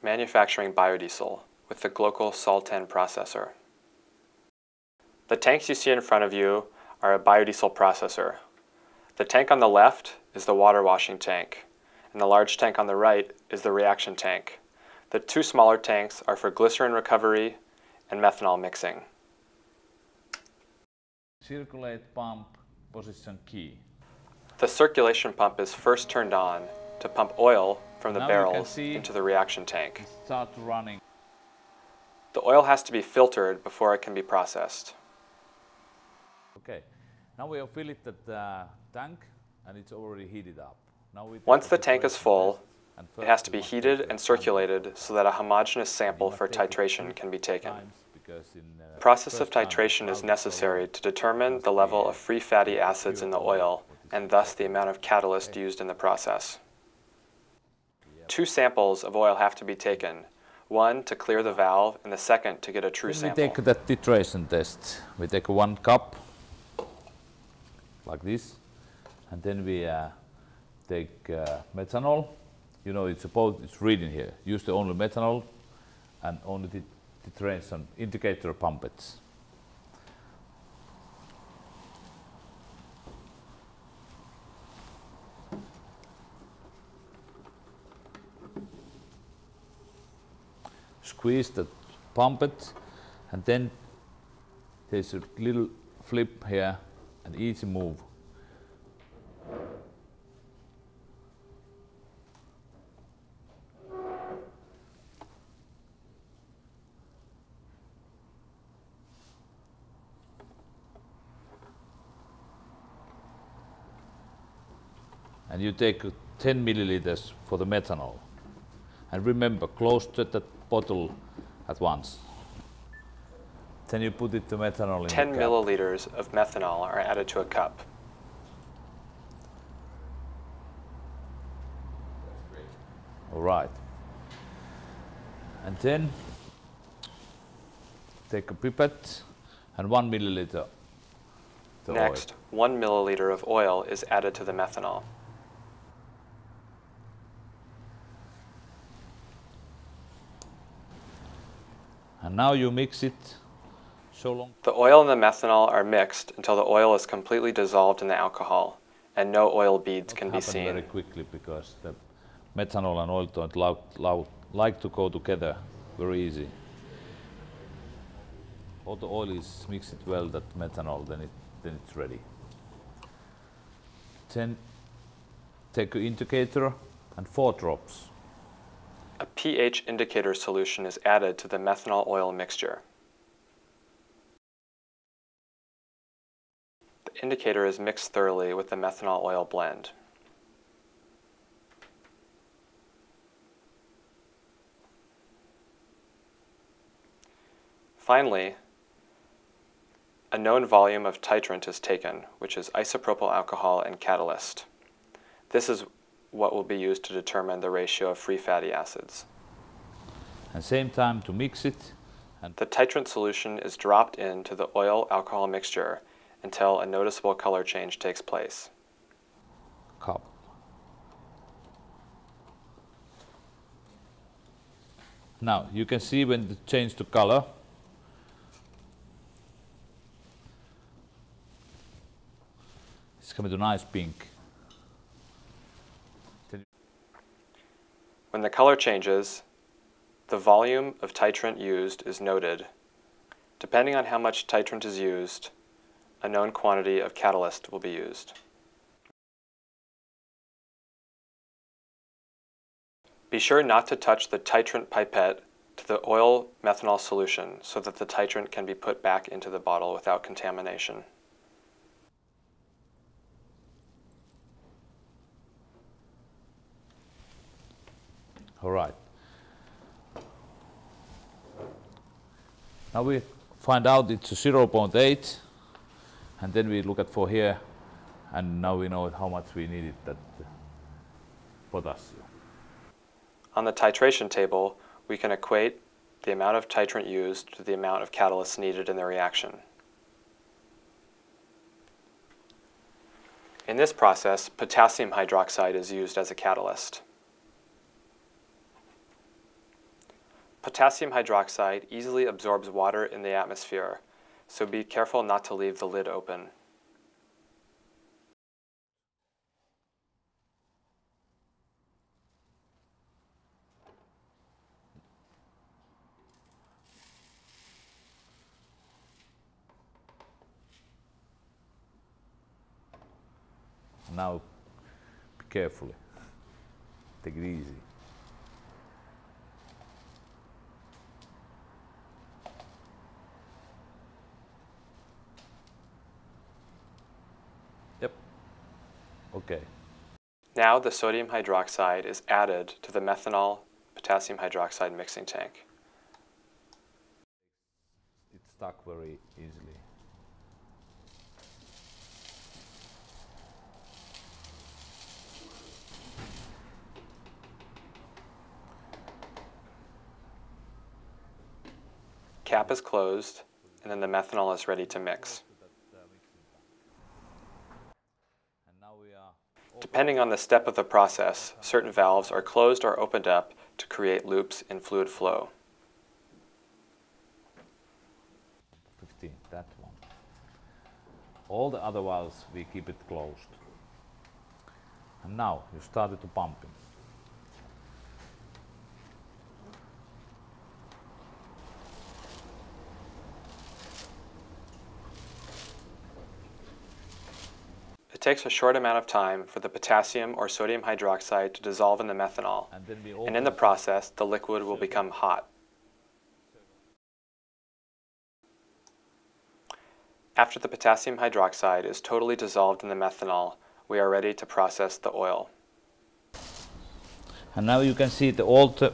manufacturing biodiesel with the GloCal Sol-10 processor. The tanks you see in front of you are a biodiesel processor. The tank on the left is the water washing tank, and the large tank on the right is the reaction tank. The two smaller tanks are for glycerin recovery and methanol mixing. Circulate pump position key. The circulation pump is first turned on to pump oil from the now barrels into the reaction tank. Start running. The oil has to be filtered before it can be processed. Okay, now we have filled that tank and it's already heated up. Once the tank is full, it has to be heated and circulated so that a homogeneous sample for titration can be taken. The process of titration is necessary to determine the level of free fatty acids in the oil and thus the amount of catalyst used in the process. Two samples of oil have to be taken, one to clear the valve and the second to get a true sample. We take the titration test. We take 1 cup like this, and then we take methanol. You know, it's reading here. Use the only methanol and only titration indicator pumpets. Squeeze the pumpet, and then there's a little flip here, an easy move. And you take 10 milliliters for the methanol. And remember, close to that bottle at once. Then you put it to methanol in 10 the cup. milliliters of methanol are added to a cup. All right. And then take a pipette and 1 milliliter. Next, 1 milliliter of oil is added to the methanol. And now you mix it so long. The oil and the methanol are mixed until the oil is completely dissolved in the alcohol and no oil beads can be seen. Very quickly because the methanol and oil don't like to go together very easy. All the oil is mixed well, that methanol, then it's ready. Then take an indicator and 4 drops. A pH indicator solution is added to the methanol oil mixture. The indicator is mixed thoroughly with the methanol oil blend. Finally, a known volume of titrant is taken, which is isopropyl alcohol and catalyst. This is what will be used to determine the ratio of free fatty acids. And same time to mix it. And the titrant solution is dropped into the oil-alcohol mixture until a noticeable color change takes place. Cup. Now you can see when it changes to color. It's coming to nice pink. When the color changes, the volume of titrant used is noted. Depending on how much titrant is used, a known quantity of catalyst will be used. Be sure not to touch the titrant pipette to the oil methanol solution so that the titrant can be put back into the bottle without contamination. All right. Now we find out it's a 0.8, and then we look at for here, and now we know how much we needed that potassium. On the titration table, we can equate the amount of titrant used to the amount of catalyst needed in the reaction. In this process, potassium hydroxide is used as a catalyst. Potassium hydroxide easily absorbs water in the atmosphere, so be careful not to leave the lid open. Now, be carefully. Take it easy. Yep. Okay. Now the sodium hydroxide is added to the methanol potassium hydroxide mixing tank. It's stuck very easily. Cap is closed, and then the methanol is ready to mix. Depending on the step of the process, certain valves are closed or opened up to create loops in fluid flow. 15, that one. All the other valves, we keep it closed. And now you started to pumping. It takes a short amount of time for the potassium or sodium hydroxide to dissolve in the methanol, and in the process, the liquid will become hot. After the potassium hydroxide is totally dissolved in the methanol, we are ready to process the oil. And now you can see all the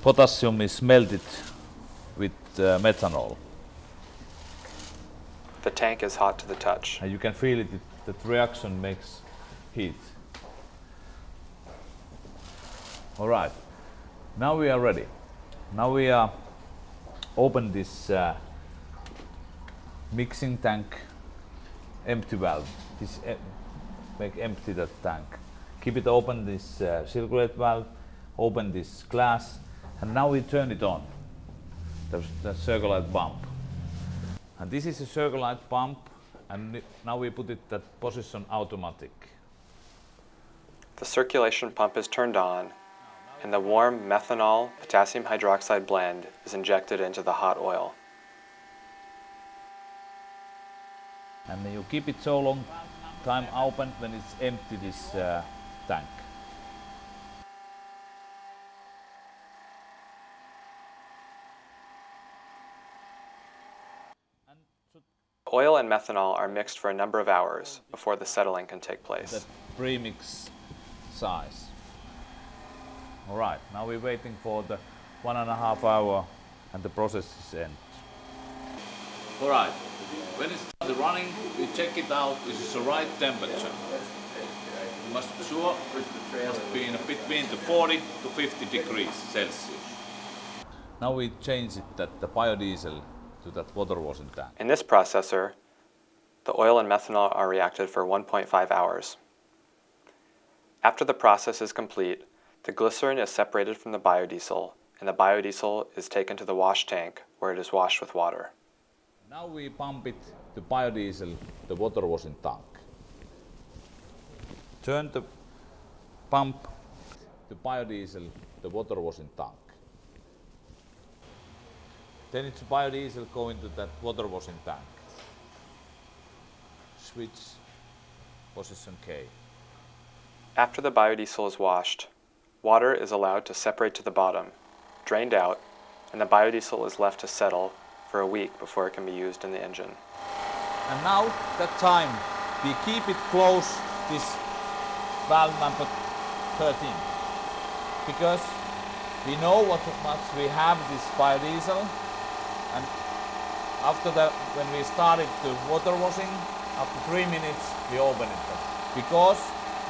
potassium is melted with methanol. The tank is hot to the touch. And you can feel it, that reaction makes heat. All right, now we are ready. Now we are open this mixing tank empty valve. Make empty that tank. Keep it open, this circulate valve, open this glass, and now we turn it on, the circulate pump. And this is a circulate pump, and now we put it at position automatic. The circulation pump is turned on, and the warm methanol potassium hydroxide blend is injected into the hot oil. And you keep it so long time open when it's empty, this tank. Oil and methanol are mixed for a number of hours before the settling can take place. That premix size. All right, now we're waiting for the 1.5 hours and the process is end. All right, when it's started running, we check it out. This is the right temperature. You must be sure it must be in between the 40 to 50 degrees Celsius. Now we change it that the biodiesel to that water washing tank. In this processor, the oil and methanol are reacted for 1.5 hours. After the process is complete, the glycerin is separated from the biodiesel, and the biodiesel is taken to the wash tank where it is washed with water. Now we pump it, the biodiesel, the water washing tank. Turn the pump, the biodiesel, the water washing tank. Then it's biodiesel going to that water washing tank. Switch position K. After the biodiesel is washed, water is allowed to separate to the bottom, drained out, and the biodiesel is left to settle for a week before it can be used in the engine. And now, that time, we keep it close, this valve number 13, because we know what much we have this biodiesel. And after that, when we started the water washing, after 3 minutes, we open it. Because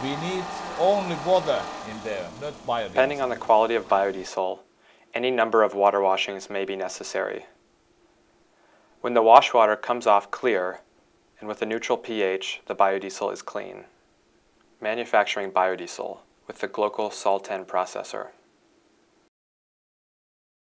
we need only water in there, not biodiesel. Depending on the quality of biodiesel, any number of water washings may be necessary. When the wash water comes off clear, and with a neutral pH, the biodiesel is clean. Manufacturing biodiesel with the GloCal Sol 10 processor.